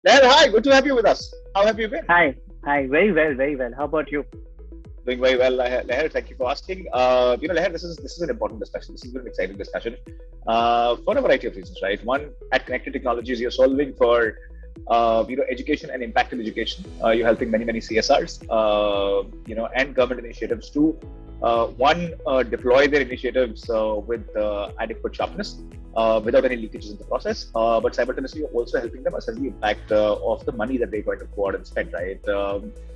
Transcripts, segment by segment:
Lehar, hi, good to have you with us. How have you been? Hi, hi. Very well, very well. How about you? Doing very well, Lehar. Thank you for asking. Lehar, this is an important discussion. This is an exciting discussion for a variety of reasons, right? One, at Connected Technologies, you're solving for education and impact in education. You're helping many CSRs, and government initiatives to deploy their initiatives with adequate sharpness, without any leakages in the process. But simultaneously, you're also helping them assess the impact of the money that they're going to go out and spend, right?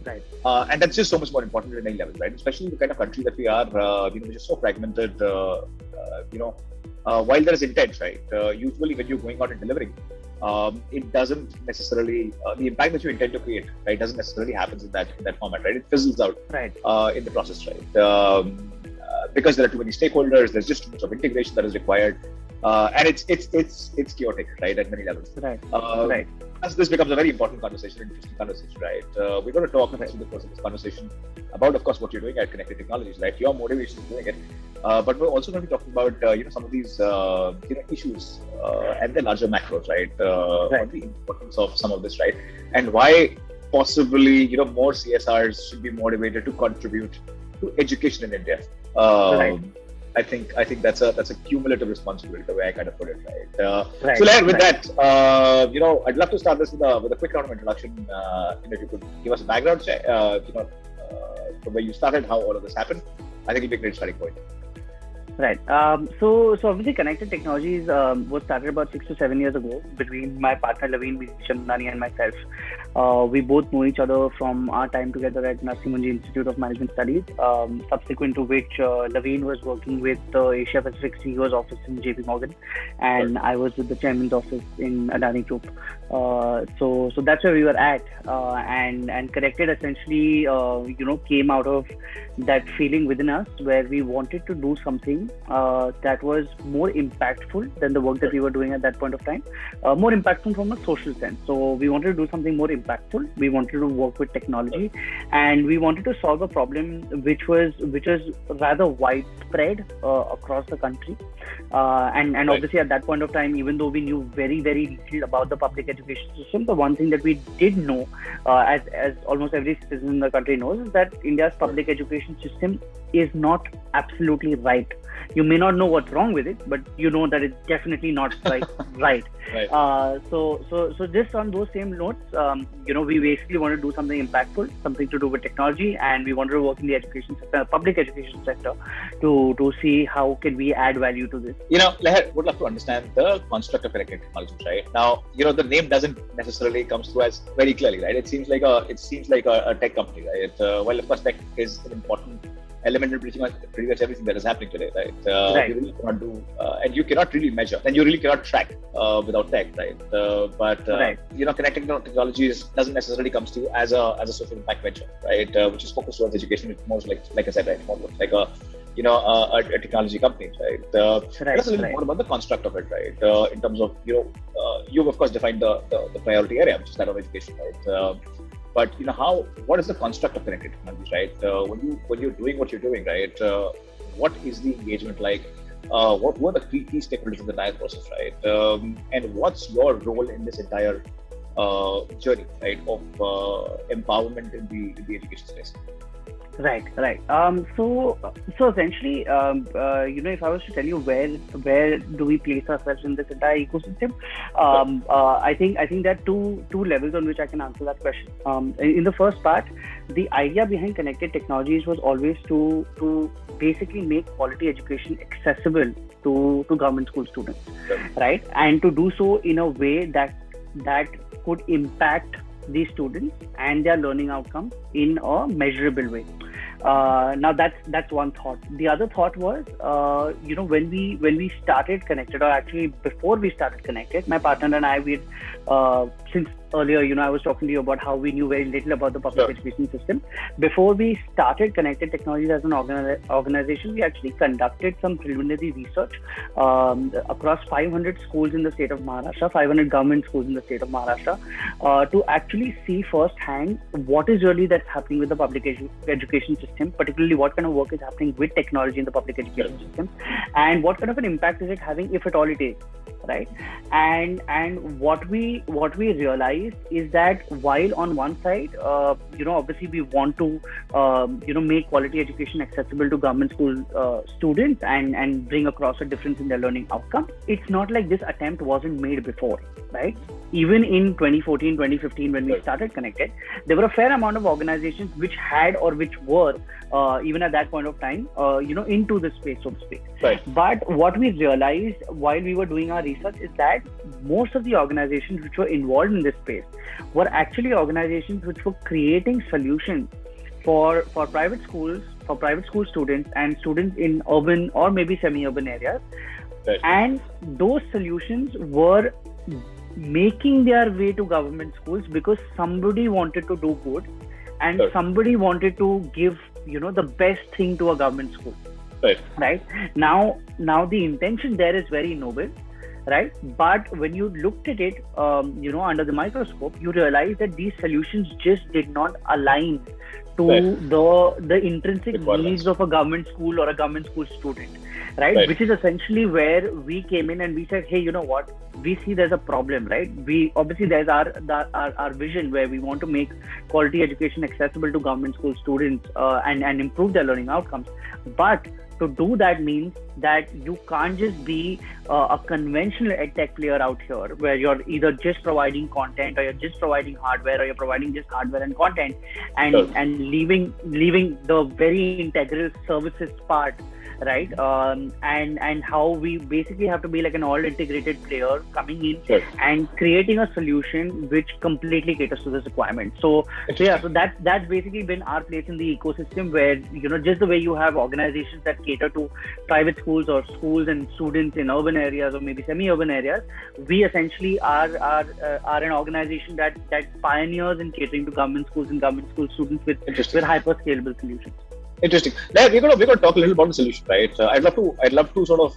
Right, And that's just so much more important at many levels, right? Especially the kind of country that we are, which is so fragmented. While there is intent, right? Usually, when you're going out and delivering, it doesn't necessarily the impact that you intend to create, right, doesn't necessarily happen in that format, right? It fizzles out right, in the process, right? Because there are too many stakeholders, there's just too much of integration that is required, and it's chaotic, right, at many levels. right, Um, right, as this becomes a very important conversation, interesting conversation, right? We're going to talk right, through the course of this conversation about, of course, what you're doing at Connected Technologies, right? Your motivation in doing it, but we're also going to be talking about some of these issues and the larger macros, right? On right, the importance of some of this, right, and why possibly more CSRs should be motivated to contribute to education in India. right, I think that's a cumulative responsibility, the way I kind of put it, right? So, right, Lehar, with right. that, I'd love to start this with a quick round of introduction. If you could give us a background check, from where you started, how all of this happened, I think it'd be a great starting point. Right. So obviously, Connected Technologies was started about 6 to 7 years ago between my partner Laveen Shamdani and myself. We both know each other from our time together at Narsimunji Institute of Management Studies. Subsequent to which, Laveen was working with the Asia Pacific CEO's office in JP Morgan, Sure. and I was with the chairman's office in Adani Group. So that's where we were at, and Connected essentially, came out of that feeling within us where we wanted to do something that was more impactful than the work that we were doing at that point of time, more impactful from a social sense. So we wanted to do something more impactful. We wanted to work with technology, and we wanted to solve a problem which was rather widespread across the country. And Right. obviously at that point of time, even though we knew very little about the public education system, the one thing that we did know, as almost every citizen in the country knows, is that India's public education system is not absolutely right. You may not know what's wrong with it, but you know that it's definitely not right. Right. So just on those same notes, we basically want to do something impactful, something to do with technology, and we wanted to work in the education sector, public education sector, to see how can we add value to this. Lehar, would love to understand the construct of Connected Technologies, right? Now, the name doesn't necessarily comes through as very clearly, right? It seems like a tech company, right? Well, of course, tech is an important element in pretty much everything that is happening today, right? Right, You really cannot do, and you cannot really measure, and you really cannot track without tech, right? right, Connected Technologies doesn't necessarily comes to you as a social impact venture, right? Which is focused towards education. It's more like I said, right? More like a technology company, right? Tell us right, a little right. more about the construct of it, right? In terms of you've of course defined the priority area, which is that of education, right? But what is the construct of Connected Technologies, right? When you're doing what you're doing, right? What is the engagement like? What were the key stakeholders in the entire process, right? And what's your role in this entire journey, right, of empowerment in the education space? Right, right. So essentially, if I was to tell you where do we place ourselves in this entire ecosystem, I think there are two levels on which I can answer that question. In the first part, the idea behind Connected Technologies was always to basically make quality education accessible to government school students, Sure. right? And to do so in a way that could impact these students and their learning outcomes in a measurable way. Now that's one thought. The other thought was, when we started Connected, or actually before we started Connected, my partner and I, since earlier, I was talking to you about how we knew very little about the public Sure. education system. Before we started Connected Technologies as an organization, we actually conducted some preliminary research across 500 schools in the state of Maharashtra, 500 government schools in the state of Maharashtra, to actually see firsthand what is really that's happening with the public education system, particularly what kind of work is happening with technology in the public education system, and what kind of an impact is it having, if at all it is, right? And what we realized is that while on one side, obviously we want to make quality education accessible to government school students and bring across a difference in their learning outcome. It's not like this attempt wasn't made before, right? Even in 2014, 2015, when we started ConnectED, there were a fair amount of organizations which had or which were even at that point of time, into the space, so to speak. Right. But what we realized while we were doing our research is that most of the organizations which were involved in this space were actually organizations which were creating solutions for private schools, for private school students and students in urban or maybe semi-urban areas. Right. And those solutions were making their way to government schools because somebody wanted to do good and somebody wanted to give the best thing to a government school. Right. Now the intention there is very noble, right? But when you looked at it under the microscope, you realize that these solutions just did not align to the intrinsic needs of a government school or a government school student, right? Which is essentially where we came in and we said, hey, you know what, we see there's a problem, right? We obviously, there's our vision where we want to make quality education accessible to government school students and improve their learning outcomes. But to do that means that you can't just be a conventional edtech player out here where you're either just providing content or you're just providing hardware or you're providing just hardware and content and leaving the very integral services part, right? And how we basically have to be like an all integrated player coming in and creating a solution which completely caters to this requirement. So that's basically been our place in the ecosystem where, just the way you have organizations that cater to private schools or schools and students in urban areas or maybe semi-urban areas, we essentially are an organization that pioneers in catering to government schools and government school students with hyper scalable solutions. Interesting. Now, we're gonna talk a little about the solution, right? I'd love to sort of,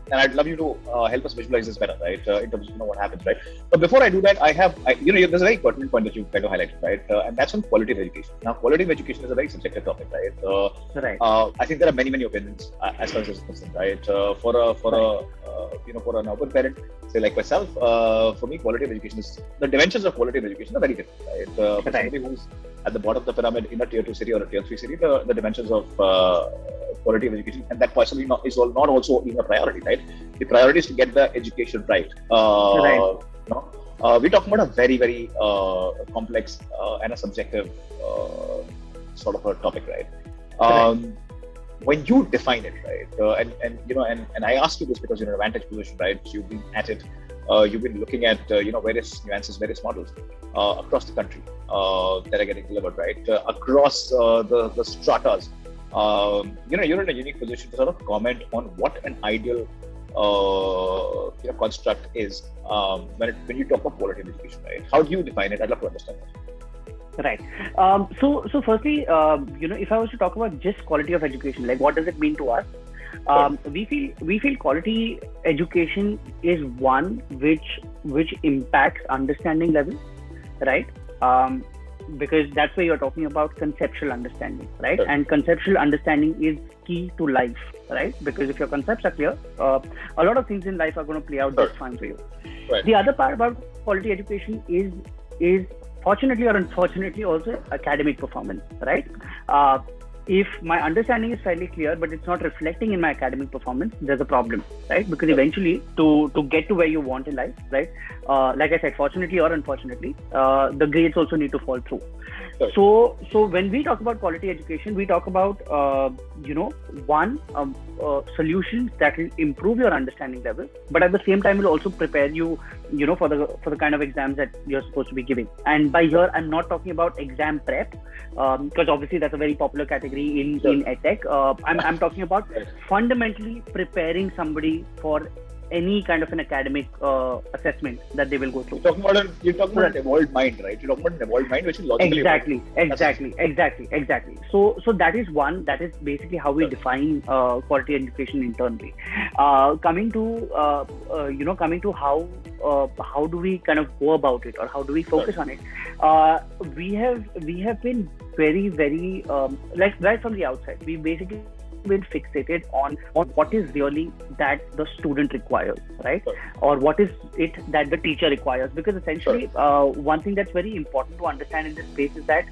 and I'd love you to help us visualize this better, right? In terms of what happens, right? But before I do that, there's a very pertinent point that you kind of highlighted, right? And that's on quality of education. Now, quality of education is a very subjective topic, right? I think there are many opinions as far as this is concerned, right? For an urban parent, say like myself, for me, quality of education is the dimensions of quality of education are very different, right? For somebody who's at the bottom of the pyramid in a tier 2 city or a tier 3 city, the dimensions of quality of education, and that possibly is not also even a priority, right? The priority is to get the education right. We're talking about a very complex and a subjective sort of a topic, right? When you define it, right, and I ask you this because you're in a vantage position, right? You've been at it. You've been looking at various nuances, various models across the country that are getting delivered, right? Across the stratas. You're in a unique position to sort of comment on what an ideal construct is when you talk about quality of education, right? How do you define it? I'd love to understand that. Right. So firstly, if I was to talk about just quality of education, like what does it mean to us? We feel quality education is one which impacts understanding level, right? Because that's where you're talking about conceptual understanding, right? And conceptual understanding is key to life, right? Because if your concepts are clear, a lot of things in life are going to play out just fine for you. The other part about quality education is fortunately or unfortunately also academic performance, right? If my understanding is fairly clear, but it's not reflecting in my academic performance, there's a problem, right? Because eventually, to get to where you want in life, right? Like I said, fortunately or unfortunately, the grades also need to fall through. So when we talk about quality education, we talk about, solutions that will improve your understanding level, but at the same time will also prepare you, for the kind of exams that you're supposed to be giving. And by here, I'm not talking about exam prep, because obviously that's a very popular category in edtech. I'm talking about fundamentally preparing somebody for any kind of an academic assessment that they will go through. You're talking about an evolved mind, right? You're talking about an evolved mind which is logically exactly. So that is one. That is basically how we define quality education internally. Coming to how do we kind of go about it, or how do we focus on it? We have been very like right from the outside. We basically been fixated on what is really that the student requires, right? Sure. Or what is it that the teacher requires? Because essentially, one thing that's very important to understand in this space is that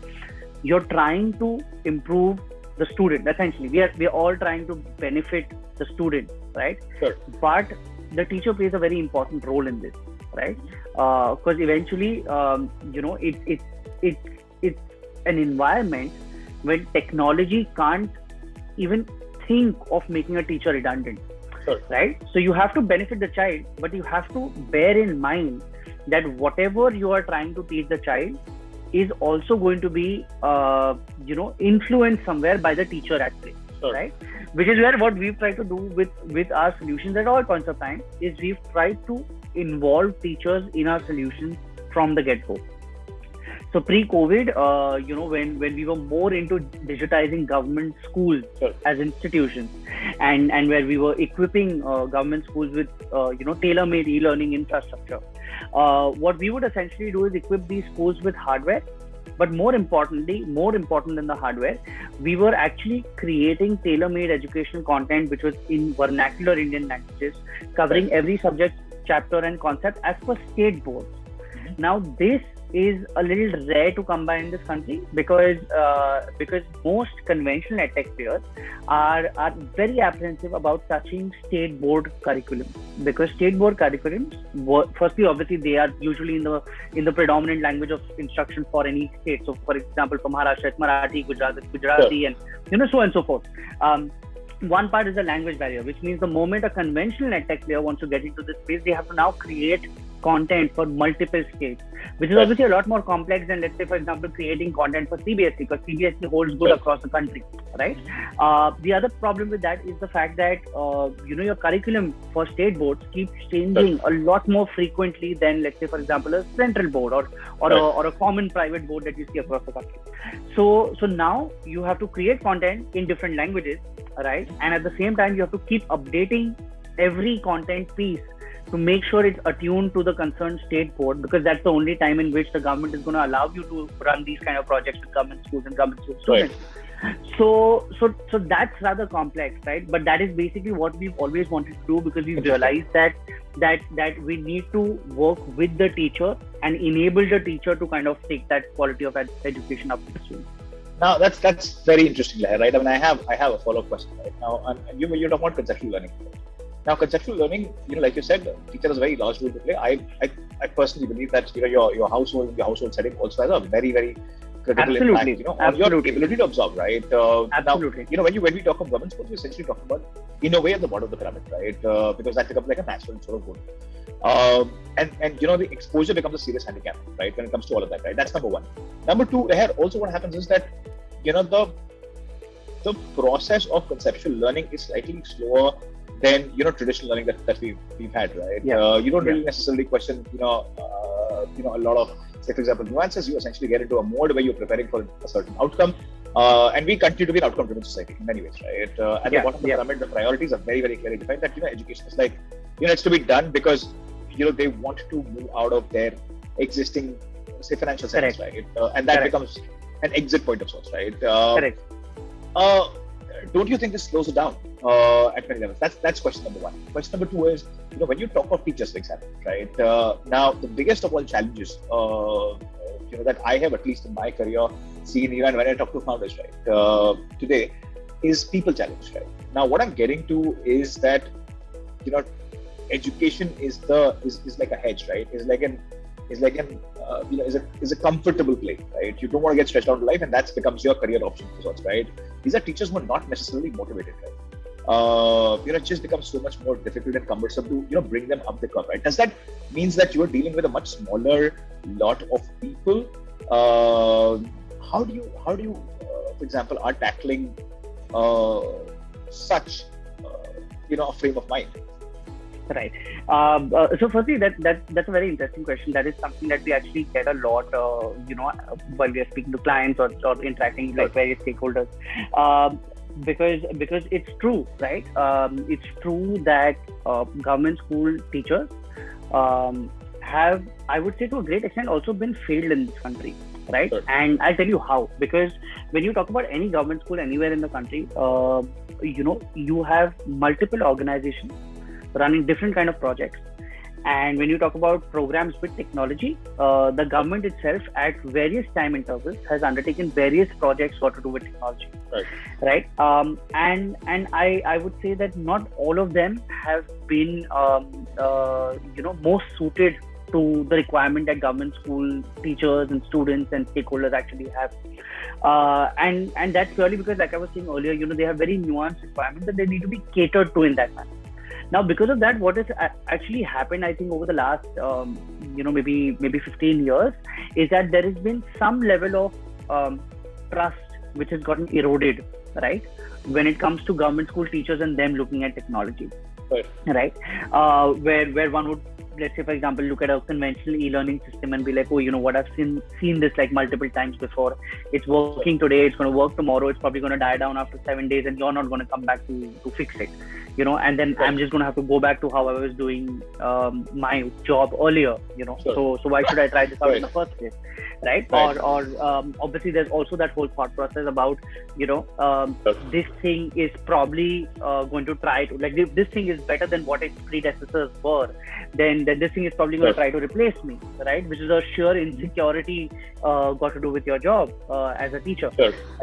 you're trying to improve the student. Essentially, we are all trying to benefit the student, right? Sure. But the teacher plays a very important role in this, right? Because eventually, it's an environment when technology can't even think of making a teacher redundant. Sure. Right? So you have to benefit the child, but you have to bear in mind that whatever you are trying to teach the child is also going to be, influenced somewhere by the teacher at play. Sure. Right? Which is where what we've tried to do with our solutions at all points of time is we've tried to involve teachers in our solutions from the get-go. So pre-COVID, when we were more into digitizing government schools as institutions, and where we were equipping government schools with tailor-made e-learning infrastructure, what we would essentially do is equip these schools with hardware. But more important than the hardware, we were actually creating tailor-made educational content which was in vernacular Indian languages, covering every subject, chapter, and concept as per state boards. Now this is a little rare to come by in this country because most conventional edtech players are very apprehensive about touching state board curriculum, because state board curriculums, firstly, obviously they are usually in the predominant language of instruction for any state. So for example, for Maharashtra it's Marathi, Gujarati, and so on and so forth. One part is the language barrier, which means the moment a conventional edtech player wants to get into this space, they have to now create content for multiple states, which is obviously a lot more complex than, let's say, for example, creating content for CBSE, because CBSE holds good across the country, right? The other problem with that is the fact that your curriculum for state boards keeps changing a lot more frequently than, let's say, for example, a central board or a common private board that you see across the country. So now you have to create content in different languages, right? And at the same time, you have to keep updating every content piece to make sure it's attuned to the concerned state board, because that's the only time in which the government is going to allow you to run these kind of projects with government schools and government school students. Right. So that's rather complex, right? But that is basically what we've always wanted to do, because we've realized that we need to work with the teacher and enable the teacher to kind of take that quality of education up to the student. Now that's very interesting, Lehar, right? I mean, I have a follow-up question right now, and you're talking about conceptual learning. Now, conceptual learning, like you said, teacher has a very large role to play. I personally believe that your household setting also has a very, very critical impact, on your ability to absorb, right? Absolutely. Now, when we talk of government schools, we're essentially talking about, in a way, at the bottom of the pyramid, right? Because that becomes like a natural sort of goal. And the exposure becomes a serious handicap, right? When it comes to all of that, right? That's number one. Number two, also what happens is that, the process of conceptual learning is slightly slower than traditional learning that we've had, right? You don't really necessarily question a lot of, say, for example, nuances. You essentially get into a mode where you're preparing for a certain outcome, and we continue to be an outcome-driven society in many ways, right? At the bottom of the pyramid, the priorities are very, very clearly defined. That education is like it's to be done because they want to move out of their existing, say, financial settings, right? And that becomes an exit point of sorts, right? Correct. Don't you think this slows it down at many levels? That's question number one. Question number two is, when you talk of teachers, for example, right? Now, the biggest of all challenges, that I have, at least in my career, seen even when I talk to founders, right, today, is people challenge, right? Now, what I'm getting to is that, education is like a hedge, right? Is a comfortable play, right? You don't want to get stretched out in life, and that becomes your career option of sorts, right? These are teachers who are not necessarily motivated, right? It just becomes so much more difficult and cumbersome to bring them up the curve, right? Does that means that you are dealing with a much smaller lot of people? How do you for example, are tackling such a frame of mind? Right. So firstly, that's a very interesting question. That is something that we actually get a lot, while we are speaking to clients or interacting with various stakeholders. Because it's true, right? It's true that government school teachers have, I would say, to a great extent, also been failed in this country, right? Sure. And I'll tell you how. Because when you talk about any government school anywhere in the country, you have multiple organizations running different kind of projects. And when you talk about programs with technology, the government itself at various time intervals has undertaken various projects got to do with technology, right? And I would say that not all of them have been most suited to the requirement that government school teachers and students and stakeholders actually have. And that's purely because, like I was saying earlier, they have very nuanced requirements that they need to be catered to in that manner. Now, because of that, what has actually happened, I think, over the last, maybe 15 years, is that there has been some level of trust which has gotten eroded, right? When it comes to government school teachers and them looking at technology, right? Where one would, let's say, for example, look at a conventional e-learning system and be like, oh, you know what, I've seen this like multiple times before. It's working today, it's going to work tomorrow, it's probably going to die down after 7 days, and you're not going to come back to fix it. And then I'm just going to have to go back to how I was doing my job earlier, so why should I try this out in the first place, right? Or obviously there's also that whole thought process about, this thing is probably going to try to, like, if this thing is better than what its predecessors were, then this thing is probably going to try to replace me, right? Which is a sheer insecurity got to do with your job as a teacher,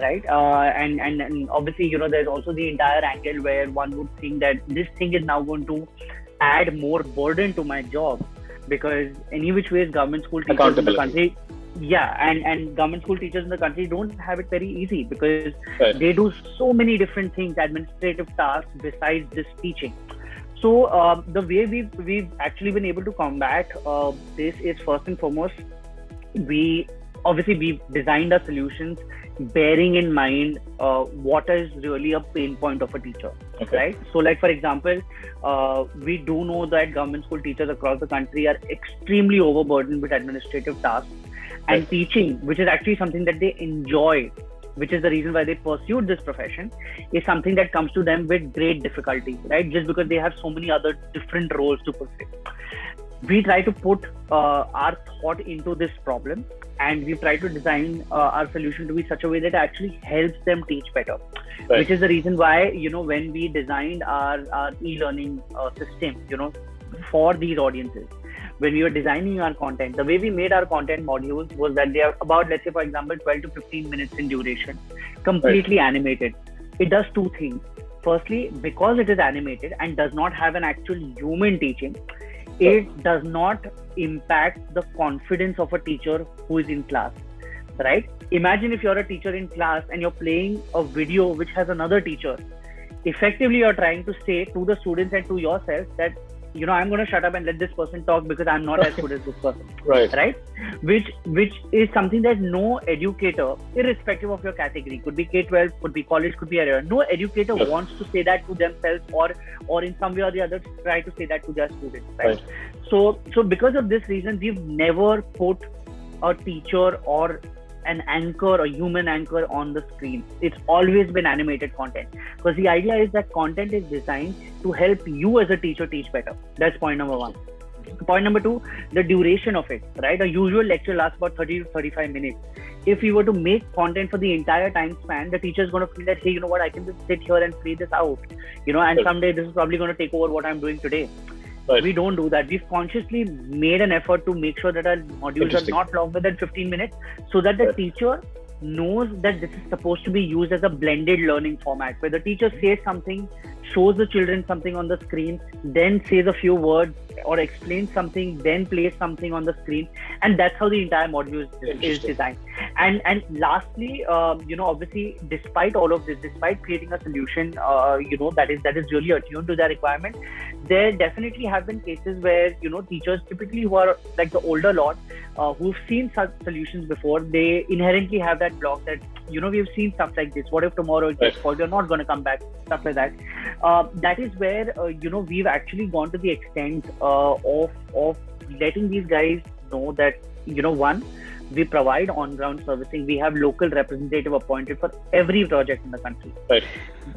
right? And obviously, there's also the entire angle where one would think that this thing is now going to add more burden to my job, because any which ways government school teachers in the country, and government school teachers in the country don't have it very easy, because they do so many different things, administrative tasks besides just teaching. So the way we've actually been able to combat this is, first and foremost, we've designed our solutions bearing in mind what is really a pain point of a teacher, right? So, like, for example, we do know that government school teachers across the country are extremely overburdened with administrative tasks, and teaching, which is actually something that they enjoy, which is the reason why they pursued this profession, is something that comes to them with great difficulty, right? Just because they have so many other different roles to fulfill. We try to put our thought into this problem, and we try to design our solution to be such a way that actually helps them teach better, which is the reason why, when we designed our e-learning system, for these audiences, when we were designing our content, the way we made our content modules was that they are about, let's say, for example, 12 to 15 minutes in duration, completely animated. It does two things. Firstly, because it is animated and does not have an actual human teaching, it does not impact the confidence of a teacher who is in class, right? Imagine if you're a teacher in class and you're playing a video which has another teacher. Effectively, you're trying to say to the students and to yourself that, I'm going to shut up and let this person talk because I'm not as good as this person, right? Which is something that no educator, irrespective of your category, could be K-12, could be college, could be area, no educator wants to say that to themselves, or in some way or the other try to say that to their students, right? So because of this reason, we've never put a teacher or an anchor, a human anchor on the screen. It's always been animated content, because the idea is that content is designed to help you as a teacher teach better. That's point number one. Point number two, the duration of it, right? A usual lecture lasts about 30 to 35 minutes. If we were to make content for the entire time span, the teacher is going to feel that, hey, you know what, I can just sit here and play this out, and someday this is probably going to take over what I'm doing today. We don't do that. We've consciously made an effort to make sure that our modules are not longer than 15 minutes, so that the teacher knows that this is supposed to be used as a blended learning format, where the teacher says something, shows the children something on the screen, then says a few words or explains something, then plays something on the screen, and that's how the entire module is designed. And lastly, obviously, despite all of this, despite creating a solution, that is really attuned to their requirement, there definitely have been cases where teachers, typically who are like the older lot, who've seen such solutions before, they inherently have that block that we've seen stuff like this. What if tomorrow it gets spoiled? You're not going to come back. Stuff like that. That is where we've actually gone to the extent of letting these guys know that one, we provide on-ground servicing. We have local representative appointed for every project in the country.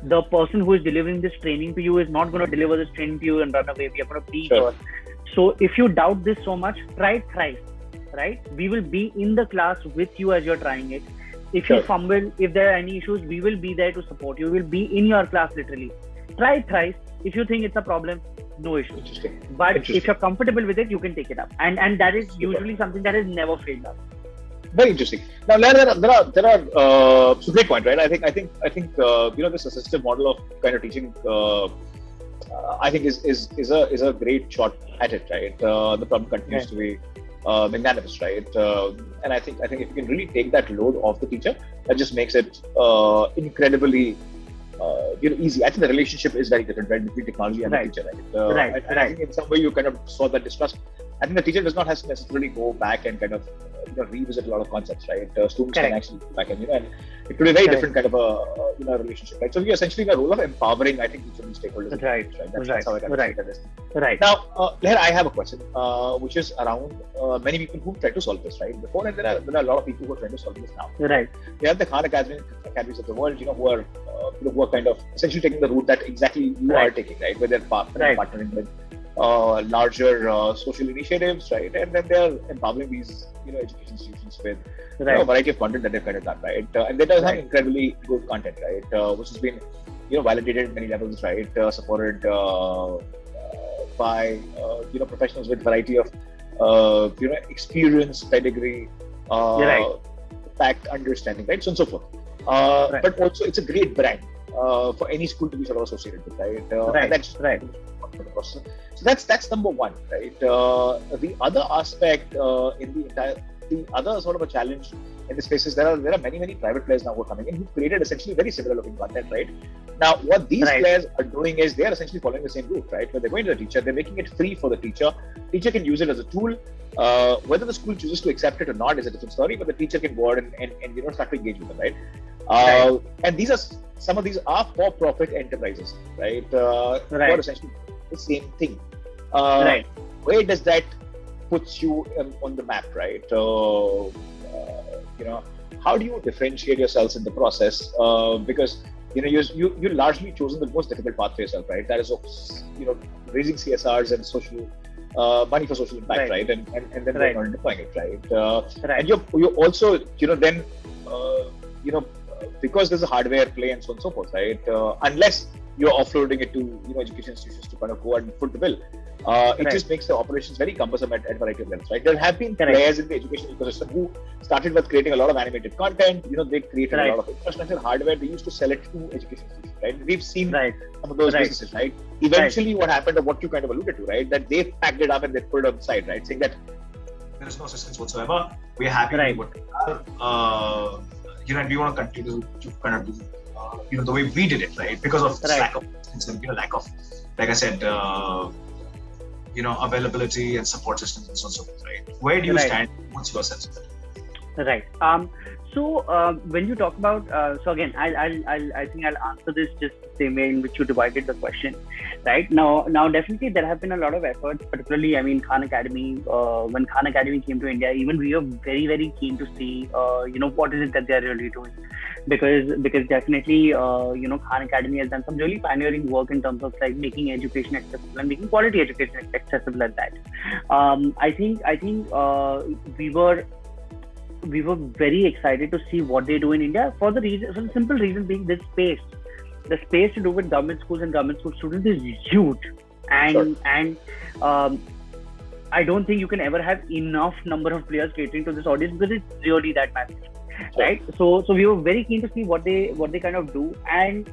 The person who is delivering this training to you is not going to deliver this training to you and run away. We are going to be here. So if you doubt this so much, try it thrice. right? We will be in the class with you as you're trying it. If Sure. you fumble, if there are any issues, we will be there to support you. We will be in your class literally. Try it thrice. If you think it's a problem, no issue. Interesting. But Interesting. if you're comfortable with it, you can take it up. And that is usually something that has never failed us. Very interesting. Now, there are so great point, right? I think this assistive model of kind of teaching, I think is a great shot at it, right? The problem continues to be magnanimous, right? And I think if you can really take that load off the teacher, that just makes it incredibly easy. I think the relationship is very different, right, between technology and the teacher, right? I think in some way you kind of saw that distrust. I think the teacher does not have to necessarily go back and kind of revisit a lot of concepts, right? Students can actually go back and and it could be a very different kind of a relationship, right? So you're essentially in a role of empowering, I think, each of these stakeholders. That's right. That's how I can say that. Right. Now, Lehar, I have a question, which is around many people who try to solve this, right? Before, and there are a lot of people who are trying to solve this now. Right. They have the Khan academies of the world, who are kind of essentially taking the route that exactly you are taking, right? Where they're partnering with larger social initiatives, right? And then they're empowering these, education institutions with a variety of content that they've kind of done, right? And they does have incredibly good content, right? Which has been, validated at many levels, right? Supported by, professionals with variety of, experience, pedigree, fact, understanding, right? So on and so forth. But also, it's a great brand for any school to be sort of associated with, right? And that's right. So that's number one, right? The other aspect the other sort of a challenge in this space is there are many private players now who are coming in who created essentially very similar looking content, right? Now, what these players are doing is they are essentially following the same route, right? Where they're going to the teacher, they're making it free for the teacher. Teacher can use it as a tool. Whether the school chooses to accept it or not is a different story, but the teacher can go out and start to engage with them, right? And some of these are for-profit enterprises, right? Who are essentially the same thing. Where does that put you on the map, right? How do you differentiate yourselves in the process? Because you largely chosen the most difficult path for yourself, right? That is raising CSRs and social money for social impact, right? And then going on and deploying it, right? And you also then because there's a hardware play and so on and so forth, right? Unless you're offloading it to education institutions to kind of go and foot the bill. It just makes the operations very cumbersome at variety of levels, right? There have been players in the education ecosystem who started with creating a lot of animated content. They created a lot of infrastructure, hardware. They used to sell it to education institutions, right? We've seen some of those businesses, right? Eventually, what happened, or what you kind of alluded to, right? That they packed it up and they put it on the side, right? Saying that there is no assistance whatsoever. We're happy with what we are, and we want to continue to kind of do, the way we did it, right? Because of lack of assistance and lack of, like I said, availability and support systems and so on and so forth, right? Where do you stand? What's your sense of it? Right. So when you talk about, so again, I think I'll answer this just the same way in which you divided the question, right? Now definitely there have been a lot of efforts, particularly, Khan Academy, when Khan Academy came to India, even we were very, very keen to see, what is it that they're really doing. Because definitely, Khan Academy has done some really pioneering work in terms of like making education accessible and making quality education accessible at that. I think we were very excited to see what they do in India for the simple reason being this space. The space to do with government schools and government school students is huge, and I don't think you can ever have enough number of players catering to this audience because it's really that massive. Right, so we were very keen to see what they kind of do, and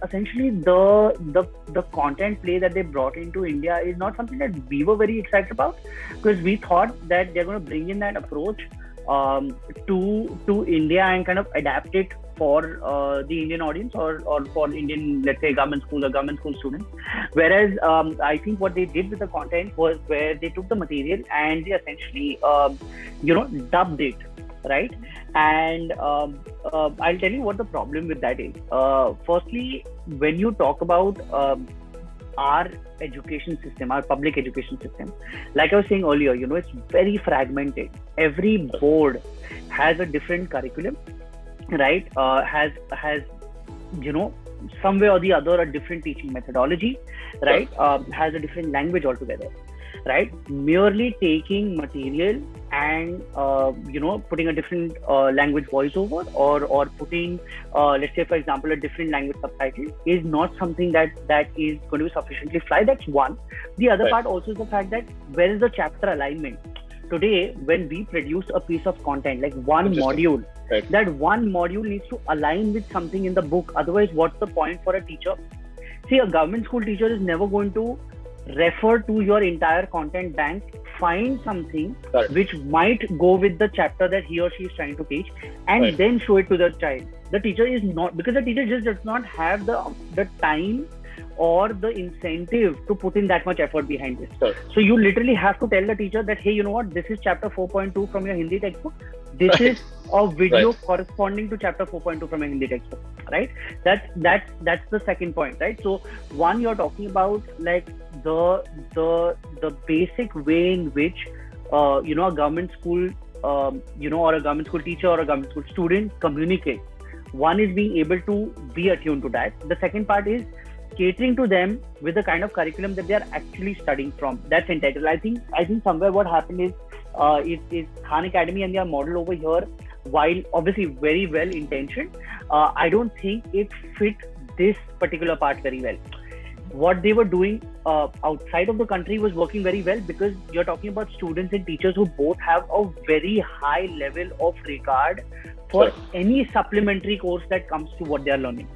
essentially the content play that they brought into India is not something that we were very excited about, because we thought that they're going to bring in that approach to India and kind of adapt it for the Indian audience or for Indian, let's say, government school or government school students. Whereas I think what they did with the content was where they took the material and they essentially dubbed it. Right, and I'll tell you what the problem with that is. Firstly, when you talk about our education system, our public education system, like I was saying earlier, it's very fragmented. Every board has a different curriculum, right? Has some way or the other a different teaching methodology, right? Has a different language altogether. right? Merely taking material and putting a different language voiceover, or putting let's say for example a different language subtitle is not something that is going to be sufficiently fly. That's one. The other part also is the fact that where is the chapter alignment? Today, when we produce a piece of content like one module, that one module needs to align with something in the book. Otherwise, what's the point for a teacher? See, a government school teacher is never going to refer to your entire content bank, find something which might go with the chapter that he or she is trying to teach, and then show it to the child. The teacher is not, because the teacher just does not have the time or the incentive to put in that much effort behind this. So you literally have to tell the teacher that, hey, you know what, this is chapter 4.2 from your Hindi textbook. This is a video corresponding to chapter 4.2 from your Hindi textbook, right? That's the second point, right? So one, you're talking about like the basic way in which a government school or a government school teacher or a government school student communicate. One is being able to be attuned to that. The second part is catering to them with the kind of curriculum that they are actually studying from. That's integral. I think somewhere what happened is Khan Academy and their model over here, while obviously very well intentioned, I don't think it fit this particular part very well. What they were doing outside of the country was working very well, because you're talking about students and teachers who both have a very high level of regard for any supplementary course that comes to what they are learning.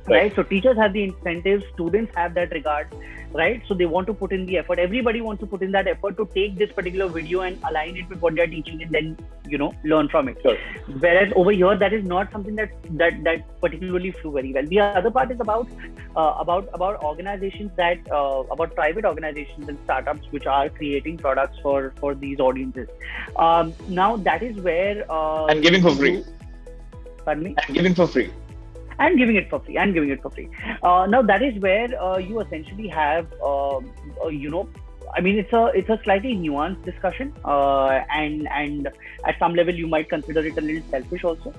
Right? So teachers have the incentives, students have that regard, right? So they want to put in the effort. Everybody wants to put in that effort to take this particular video and align it with what they're teaching, and then learn from it. Whereas over here, that is not something that particularly flew very well. The other part is about organizations about private organizations and startups which are creating products for these audiences. Now that is where and giving for free. Pardon me? And giving for free. And giving it for free. Now that is where you essentially have, it's a slightly nuanced discussion, and at some level you might consider it a little selfish also.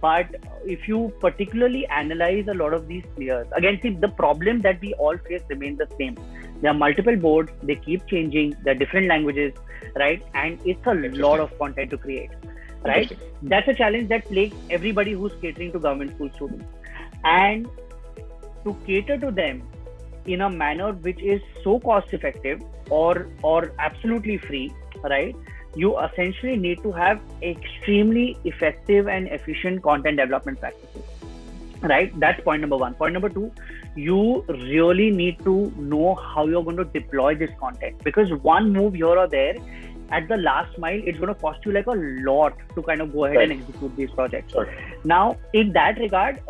But if you particularly analyze a lot of these players, again, see, the problem that we all face remains the same. There are multiple boards, they keep changing, there are different languages, right? And it's a lot of content to create. Right? That's a challenge that plagues everybody who's catering to government school students. And to cater to them in a manner which is so cost effective or absolutely free, right? You essentially need to have extremely effective and efficient content development practices. Right? That's point number one. Point number two, you really need to know how you're going to deploy this content, because one move here or there, at the last mile, it's going to cost you like a lot to kind of go ahead and execute these projects. Now, in that regard,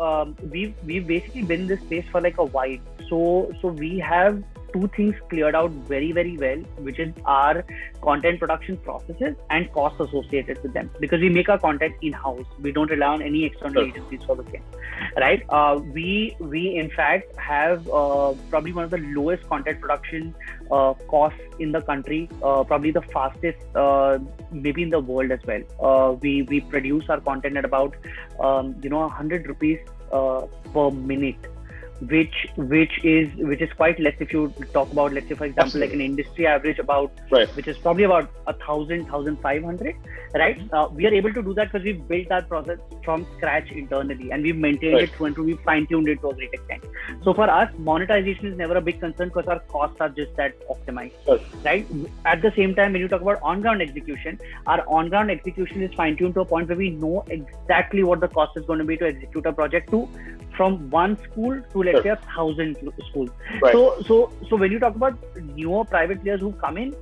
we've basically been in this space for like a while. So we have two things cleared out very, very well, which is our content production processes and costs associated with them, because we make our content in-house. We don't rely on any external agencies for the same, right? We in fact have probably one of the lowest content production costs in the country, probably the fastest maybe in the world as well. We produce our content at about 100 rupees per minute, which is quite less if you talk about, let's say for example, like an industry average about, which is probably about 1,500, right? We are able to do that because we've built our process from scratch internally, and we've maintained it through and through. We've fine-tuned it to a great extent. So for us, monetization is never a big concern because our costs are just that optimized, right? At the same time, when you talk about on-ground execution, our on-ground execution is fine-tuned to a point where we know exactly what the cost is going to be to execute a project from one school to, let's say, 1,000 schools. So when you talk about newer private players who come in,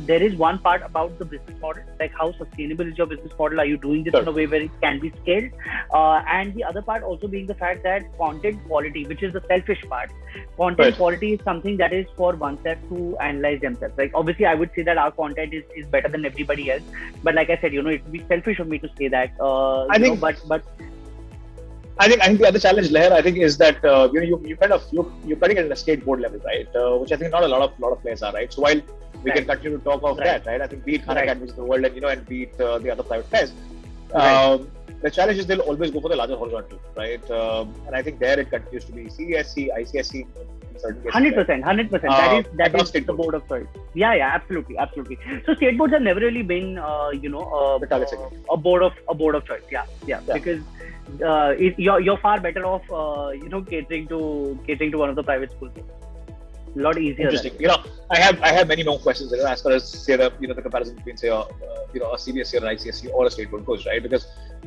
there is one part about the business model, like how sustainable is your business model? Are you doing this in a way where it can be scaled? And the other part also being the fact that content quality, which is the selfish part, content quality is something that is for oneself to analyze themselves. Like obviously, I would say that our content is better than everybody else, but like I said, it would be selfish of me to say that. I think the other challenge, Lehar, I think, is that you're cutting it at a state board level, right? Which I think not a lot of players are, right? So while we can continue to talk of that, right? I think be it Khan Academies of the world and be it the other private players, the challenge is they'll always go for the larger horizontal, right? And I think there it continues to be CSC, ICSC, certain cases. 100%, 100%. That is the board of choice. Yeah, absolutely. So state boards have never really been, the target segment. a board of choice. Yeah. Because you're far better off, catering to one of the private schools. A lot easier. Interesting. I have many more questions as far as say the comparison between say a CBSE or an ICSE or a state board goes, right? Because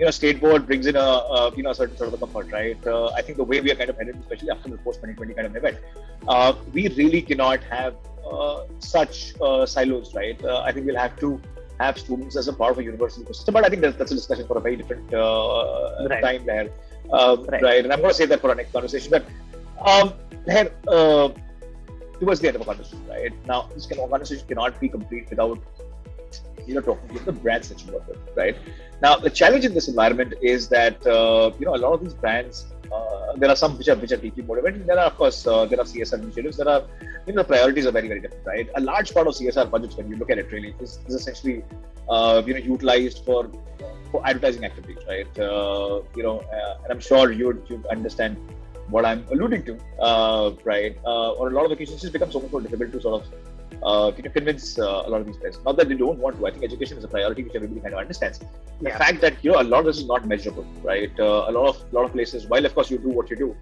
state board brings in a certain sort of a comfort, right? I think the way we are kind of headed, especially after the post 2020 kind of event, we really cannot have such silos, right? I think we'll have to have students as a part of a universal ecosystem, but I think that's a discussion for a very different time there, right? And I'm going to save that for our next conversation. But towards the end of a conversation, right? Now, this conversation cannot be complete without talking to the brands that you work with, right? Now, the challenge in this environment is that a lot of these brands, there are some which are deeply motivated. There are, of course, there are CSR initiatives. There are the priorities are very, very different, right? A large part of CSR budgets, when you look at it, really, is essentially utilized for advertising activities, right? And I'm sure you'd understand what I'm alluding to, right? On a lot of occasions, it's become so much more difficult to sort of convince a lot of these players. Not that they don't want to. I think education is a priority which everybody kind of understands. The fact that a lot of this is not measurable, right? A lot of places, while of course you do what you do,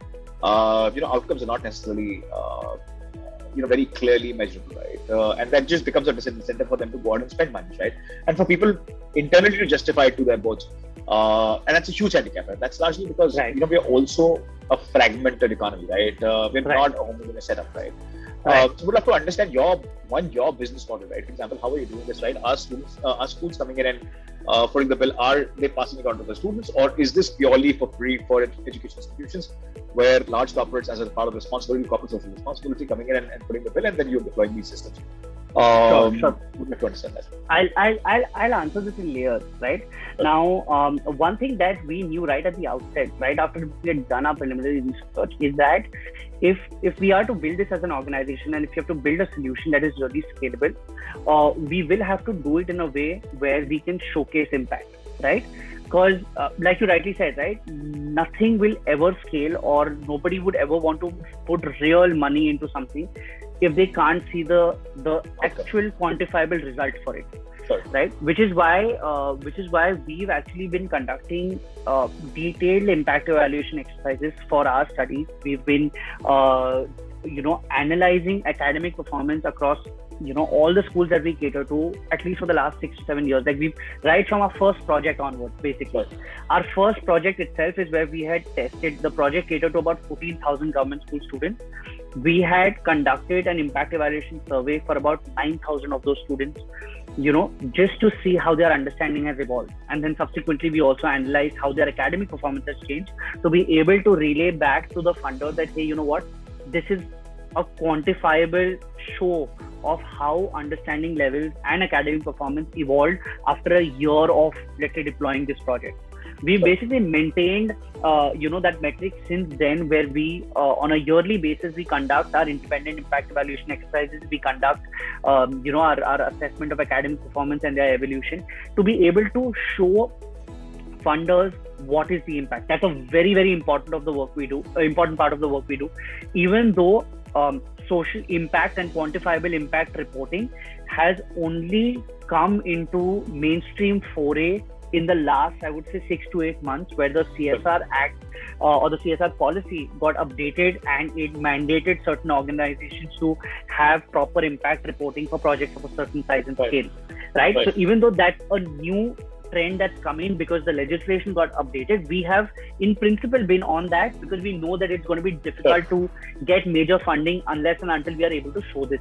outcomes are not necessarily very clearly measurable, right? And that just becomes a disincentive for them to go out and spend money, right? And for people internally to justify it to their boards. And that's a huge handicap, right? That's largely because we are also a fragmented economy, right? We're not a homogeneous setup, right? So we'd love to understand your business model, right? For example, how are you doing this, right? Are schools coming in and footing the bill? Are they passing it on to the students, or is this purely for free for education institutions, where large corporates, as a part of corporate social responsibility, coming in and putting the bill, and then you're deploying these systems? Sure. Would like to understand that. I'll answer this in layers, right? Now, one thing that we knew right at the outset, right after we had done our preliminary research, is that if we are to build this as an organization, and if you have to build a solution that is really scalable, we will have to do it in a way where we can showcase impact, right? Because like you rightly said, right, nothing will ever scale, or nobody would ever want to put real money into something if they can't see the actual quantifiable result for it. Sure. Right? Which is why we've actually been conducting detailed impact evaluation exercises for our studies. We've been analyzing academic performance across all the schools that we cater to, at least for the last 6 to 7 years. Like right from our first project onwards, basically. Sure. Our first project itself is where we had tested. The project catered to about 14,000 government school students. We had conducted an impact evaluation survey for about 9,000 of those students, just to see how their understanding has evolved. And then subsequently, we also analyzed how their academic performance has changed, to be able to relay back to the funder that, hey, you know what, this is a quantifiable show of how understanding levels and academic performance evolved after a year of, let's say, deploying this project. We basically maintained, that metric since then, where we, on a yearly basis, we conduct our independent impact evaluation exercises. We conduct, our assessment of academic performance and their evolution, to be able to show funders what is the impact. That's a very, very important part of the work we do. Even though social impact and quantifiable impact reporting has only come into mainstream foray in the last, I would say, 6 to 8 months, where the CSR Act or the CSR policy got updated, and it mandated certain organizations to have proper impact reporting for projects of a certain size and scale, right? So even though that's a new trend that's coming because the legislation got updated, we have in principle been on that, because we know that it's going to be difficult to get major funding unless and until we are able to show this,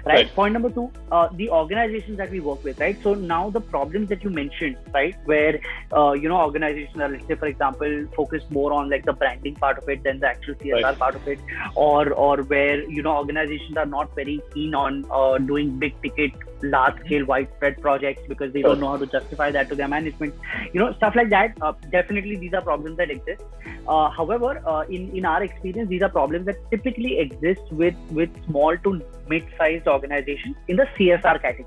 right? Point number 2, the organizations that we work with, right? So now the problems that you mentioned, right, where organizations are, let's say, for example, focused more on like the branding part of it than the actual CSR part of it, or where organizations are not very keen on doing big ticket, large scale, widespread projects because they don't know how to justify that to their management, stuff like that. Definitely these are problems that exist. However, in our experience, these are problems that typically exist with small to mid-sized organizations in the CSR category.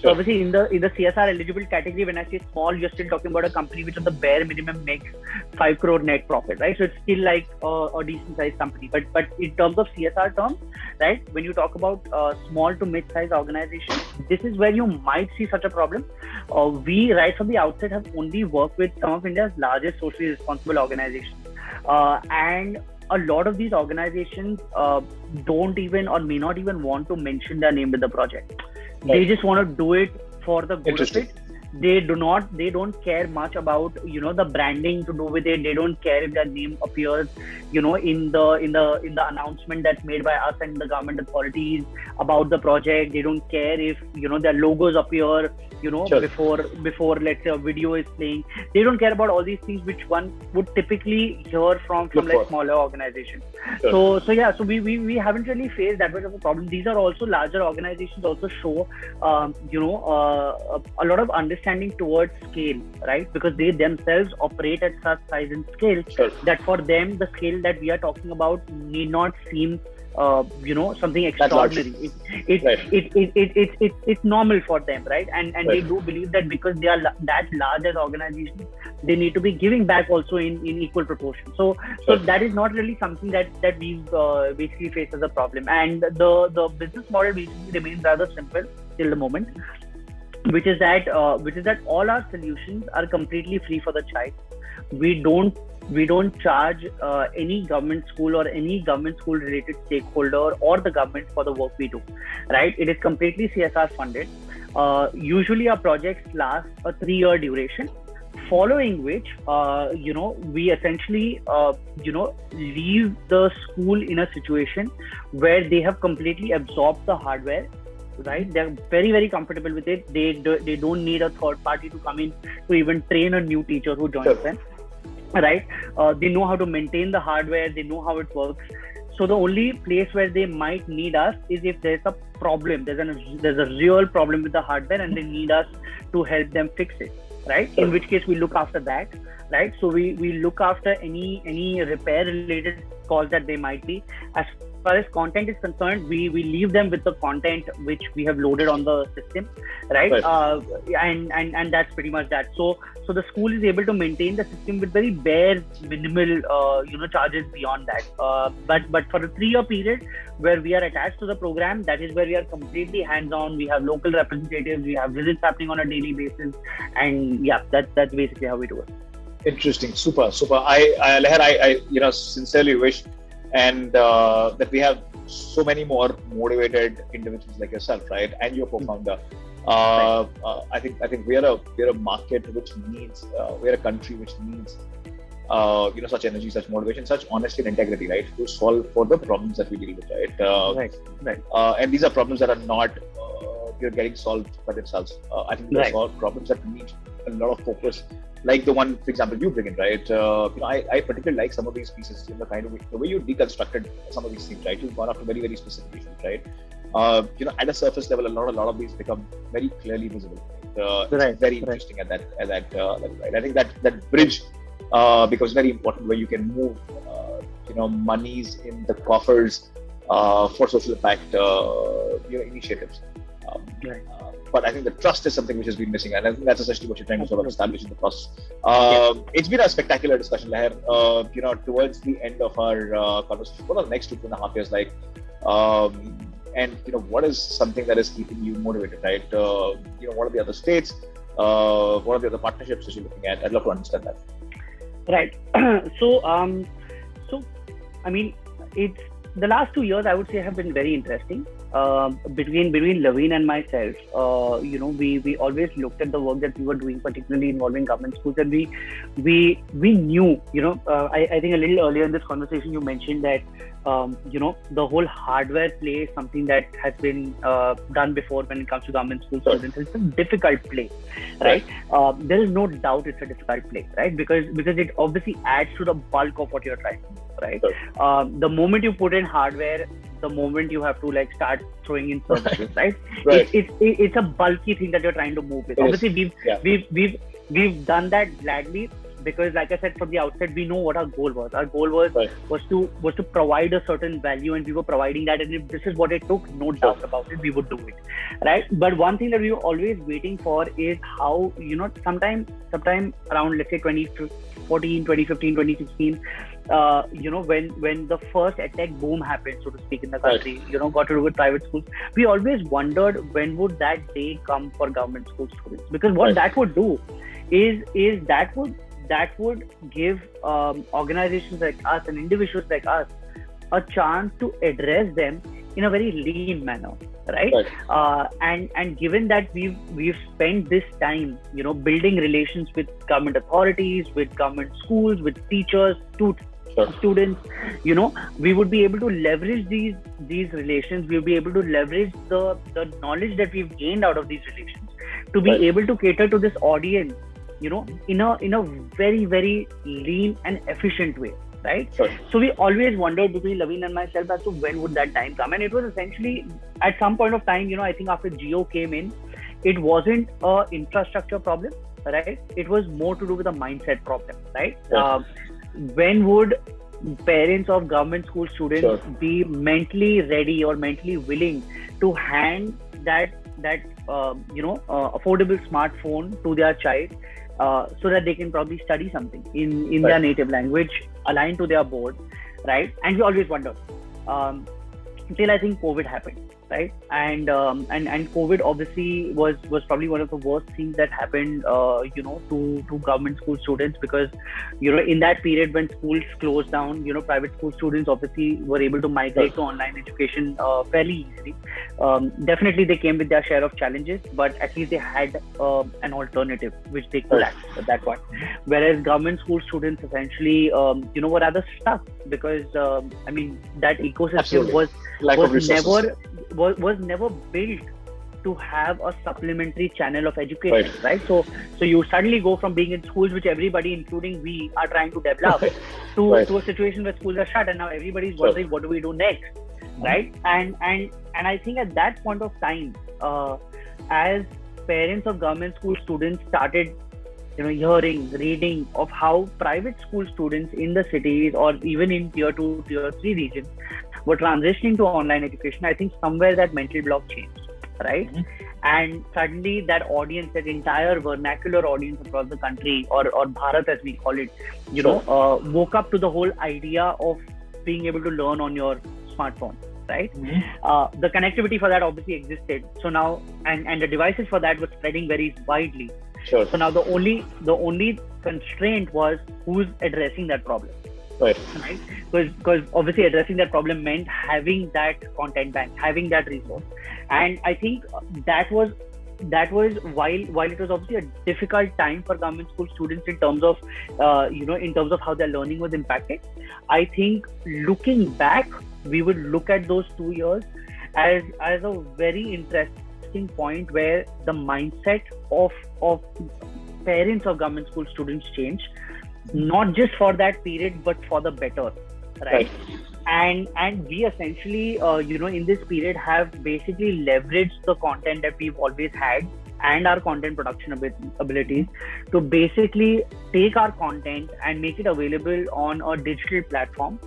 So obviously in the CSR eligible category, when I say small, you're still talking about a company which at the bare minimum makes 5 crore net profit, right? So it's still like a decent sized company. But in terms of CSR terms, right, when you talk about small to mid sized organizations, this is where you might see such a problem. We right from the outset have only worked with some of India's largest socially responsible organizations, and a lot of these organizations don't even or may not even want to mention their name with the project. They just want to do it for the good of it. They don't care much about, the branding to do with it. They don't care if their name appears, in the announcement that's made by us and the government authorities about the project. They don't care if, their logos appear, before let's say a video is playing. They don't care about all these things which one would typically hear from like smaller organizations. So we haven't really faced that much of a problem. These are also larger organizations also show, a lot of understanding towards scale, right? Because they themselves operate at such size and scale that for them, the scale that we are talking about need not seem something extraordinary. It's normal for them, right? And they do believe that because they are that large as organizations, they need to be giving back also in equal proportion. So that is not really something that we've basically faced as a problem. And the business model basically remains rather simple till the moment, which is that all our solutions are completely free for the child. We don't charge any government school or any government school related stakeholder or the government for the work we do, right? It is completely CSR funded. Usually our projects last a 3-year duration, following which, we essentially, leave the school in a situation where they have completely absorbed the hardware, right? They're very, very comfortable with it. They don't need a third party to come in to even train a new teacher who joins them. Right? They know how to maintain the hardware. They know how it works. So the only place where they might need us is if there's a problem. There's a real problem with the hardware, and they need us to help them fix it. Right? In which case we look after that. Right? So we look after any repair related calls that they might be. As far as content is concerned, we leave them with the content which we have loaded on the system, right? And that's pretty much that. So the school is able to maintain the system with very bare minimal charges beyond that. But for a 3-year period where we are attached to the program, that is where we are completely hands-on. We have local representatives, we have visits happening on a daily basis, and that's basically how we do it. Interesting, super. Lehar, I sincerely wish that we have so many more motivated individuals like yourself, right? And your co-founder. I think we are a market which needs, we're a country which needs, such energy, such motivation, such honesty and integrity, right? To solve for the problems that we deal with, right? Right. And these are problems that are not, getting solved by themselves. I think these are problems that need a lot of focus, like the one, for example, you bring in, right? I particularly like some of these pieces, the kind of the way you deconstructed some of these things, right? You've gone after very, very specific issues, right? At a surface level, a lot of these become very clearly visible. It's very interesting at that level, right? I think that bridge becomes very important, where you can move, monies in the coffers for social impact, initiatives. But I think the trust is something which has been missing, and I think that's essentially what you're trying to sort of establish in the process. It's been a spectacular discussion, Lehar. Towards the end of our conversation, what are the next 2.5 years like? And what is something that is keeping you motivated, right? What are the other states? What are the other partnerships that you're looking at? I'd love to understand that. Right. So I mean, it's the last 2 years, I would say, have been very interesting. Between Laveen and myself, we always looked at the work that we were doing, particularly involving government schools, and we knew, I think a little earlier in this conversation you mentioned that the whole hardware play is something that has been done before when it comes to government school students. It's a difficult play, right? There is no doubt it's a difficult play, right? Because it obviously adds to the bulk of what you're trying to do, right? The moment you put in hardware, the moment you have to start throwing in services, right? It's a bulky thing that you're trying to move with. Obviously, we've done that gladly, because like I said from the outset, we know what our goal was. Our goal was to provide a certain value, and we were providing that. And if this is what it took, no doubt about it, we would do it, right? But one thing that we were always waiting for is how, sometime around, let's say 2014, 2015, 2016, when the first edtech boom happened, so to speak, in the country, got to do with private schools, we always wondered when would that day come for government school students, because what that would do is that would give organizations like us and individuals like us a chance to address them in a very lean manner, right? And given that we've spent this time, building relations with government authorities, with government schools, with teachers, students, we would be able to leverage these relations. We'll be able to leverage the knowledge that we've gained out of these relations to be able to cater to this audience, in a very, very lean and efficient way, right? So we always wondered between Laveen and myself as to when would that time come. And it was essentially at some point of time, I think after Jio came in, it wasn't a infrastructure problem, right? It was more to do with a mindset problem, right? When would parents of government school students be mentally ready or mentally willing to hand that affordable smartphone to their child, so that they can probably study something in their native language aligned to their board, right? And we always wondered until I think COVID happened, right? And COVID obviously was probably one of the worst things that happened, to government school students, because, in that period when schools closed down, private school students obviously were able to migrate to online education fairly easily. Definitely they came with their share of challenges, but at least they had an alternative which they could access at that point. Whereas government school students essentially, were rather stuck, because that ecosystem was never built to have a supplementary channel of education, right? So you suddenly go from being in schools which everybody, including we, are trying to develop, to a situation where schools are shut, and now everybody's wondering what do we do next, right? And I think at that point of time, as parents of government school students started hearing, reading of how private school students in the cities or even in tier 2, tier 3 regions were transitioning to online education, I think somewhere that mental block changed, right? And suddenly that audience, that entire vernacular audience across the country, or Bharat as we call it, woke up to the whole idea of being able to learn on your smartphone, right? The connectivity for that obviously existed. So now, and the devices for that were spreading very widely. So now the only constraint was who's addressing that problem. Right? Because obviously addressing that problem meant having that content bank, having that resource. And I think that was while it was obviously a difficult time for government school students in terms of in terms of how their learning was impacted. I think looking back, we would look at those 2 years as a very interesting point where the mindset of parents of government school students changed. Not just for that period, but for the better, right? And we essentially, in this period have basically leveraged the content that we've always had and our content production abilities to basically take our content and make it available on a digital platform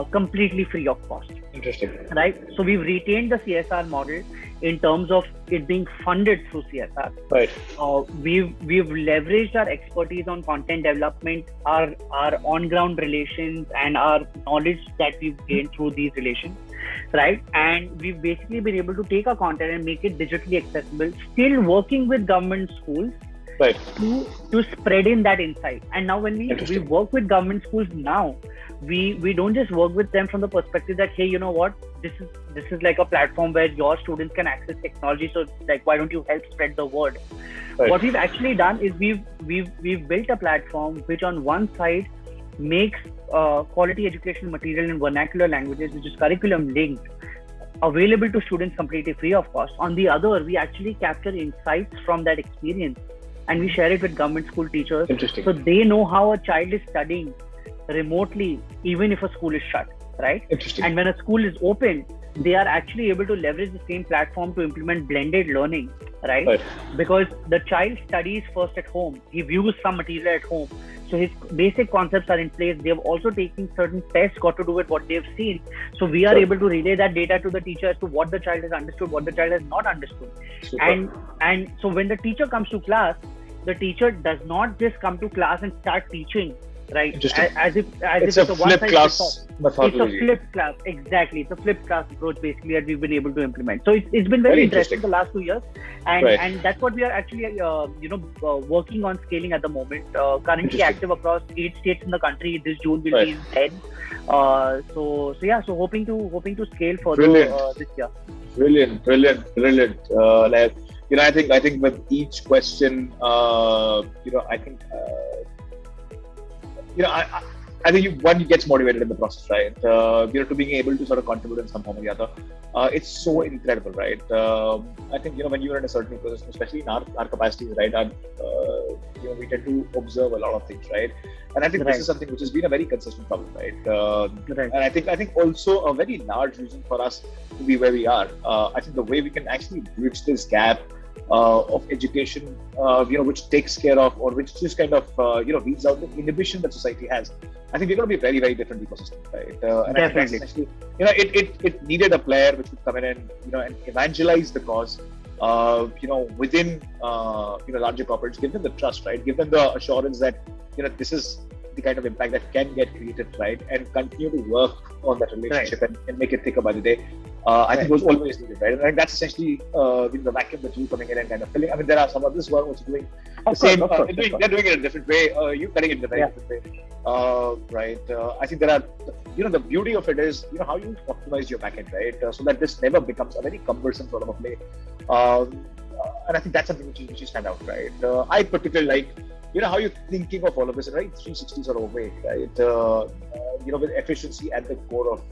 completely free of cost. Interesting. Right? So we've retained the CSR model in terms of it being funded through CSR. Right. We've leveraged our expertise on content development, our on-ground relations, and our knowledge that we've gained through these relations, right? And we've basically been able to take our content and make it digitally accessible, still working with government schools, right, to spread in that insight. And now when we work with government schools now, we don't just work with them from the perspective that, hey, you know what, this is like a platform where your students can access technology, so like why don't you help spread the word. Right. What we've actually done is we've built a platform which on one side makes quality educational material in vernacular languages, which is curriculum linked, available to students completely free of cost. On the other, we actually capture insights from that experience and we share it with government school teachers, so they know how a child is studying remotely even if a school is shut, right? And when a school is open, they are actually able to leverage the same platform to implement blended learning, right? Because the child studies first at home, he views some material at home, So his basic concepts are in place. They have also taken certain tests got to do with what they've seen. So we are able to relay that data to the teacher as to what the child has understood, what the child has not understood. And so when the teacher comes to class, the teacher does not just come to class and start teaching, right? As if it's a flip class methodology. It's a flip class, exactly. It's a flip class approach basically that we've been able to implement. So it's been very interesting the last 2 years, and that's what we are actually working on scaling at the moment. Currently active across 8 states in the country. This June will be in 10. So hoping to scale further this year. Brilliant. I think with each question, I think one gets motivated in the process, right? To being able to sort of contribute in some form or the other. It's so incredible, right? I think, when you're in a certain ecosystem, especially in our capacities, right? We tend to observe a lot of things, right? And I think this is something which has been a very consistent problem, right? And I think also a very large reason for us to be where we are. I think the way we can actually bridge this gap of education, which takes care of, or which just kind of, weeds out the inhibition that society has. I think we're going to be a very, very different ecosystem, right? And definitely. I think it needed a player which would come in and, and evangelize the cause, within, larger corporates, give them the trust, right? Give them the assurance that, this is the kind of impact that can get created, right? And continue to work on that relationship and make it thicker by the day. I think it was always needed, right? And I think that's essentially the vacuum that you coming in and kind of filling. I mean, there are some others who are also doing the same. They're doing it in a different way. You cutting it in a very different way, right? I think there are, the beauty of it is, how you optimize your backend, right? So that this never becomes a very cumbersome sort of a play. And I think that's something which you stand out, right? I particularly like, how you're thinking of all of this in a very 360 sort of way, right? With efficiency at the core of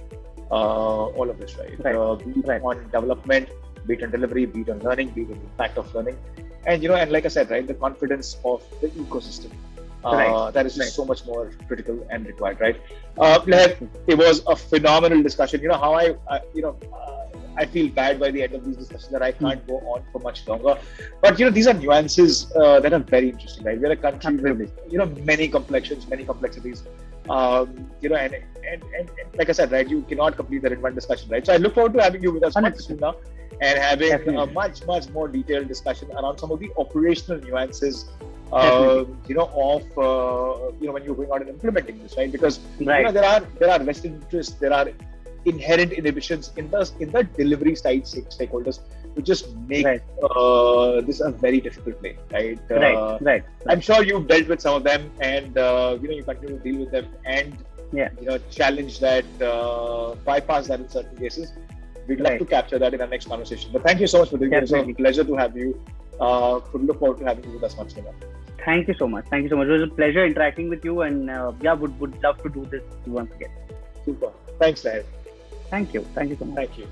all of this, right? Be it on development, be it on delivery, be it on learning, be it on impact of learning, and and like I said, right, the confidence of the ecosystem. That is just so much more critical and required, right? It was a phenomenal discussion. How I feel bad by the end of these discussions that I can't go on for much longer. But these are nuances that are very interesting, right? We're a country with many complexions, many complexities. And like I said, right, you cannot complete that in one discussion, right? So I look forward to having you with us much sooner and having a much more detailed discussion around some of the operational nuances of when you're going out and implementing this, right? Because there are vested interests, there are inherent inhibitions in the delivery side stakeholders, which just make this a very difficult play, right? I'm sure you've dealt with some of them, and you continue to deal with them and challenge that, bypass that in certain cases. We'd love to capture that in our next conversation. But thank you so much for doing this. It's a pleasure to have you. Look forward to having you with us much more. Thank you so much. It was a pleasure interacting with you, and would love to do this once again. Super. Thanks, Lehar. Thank you so much. Thank you.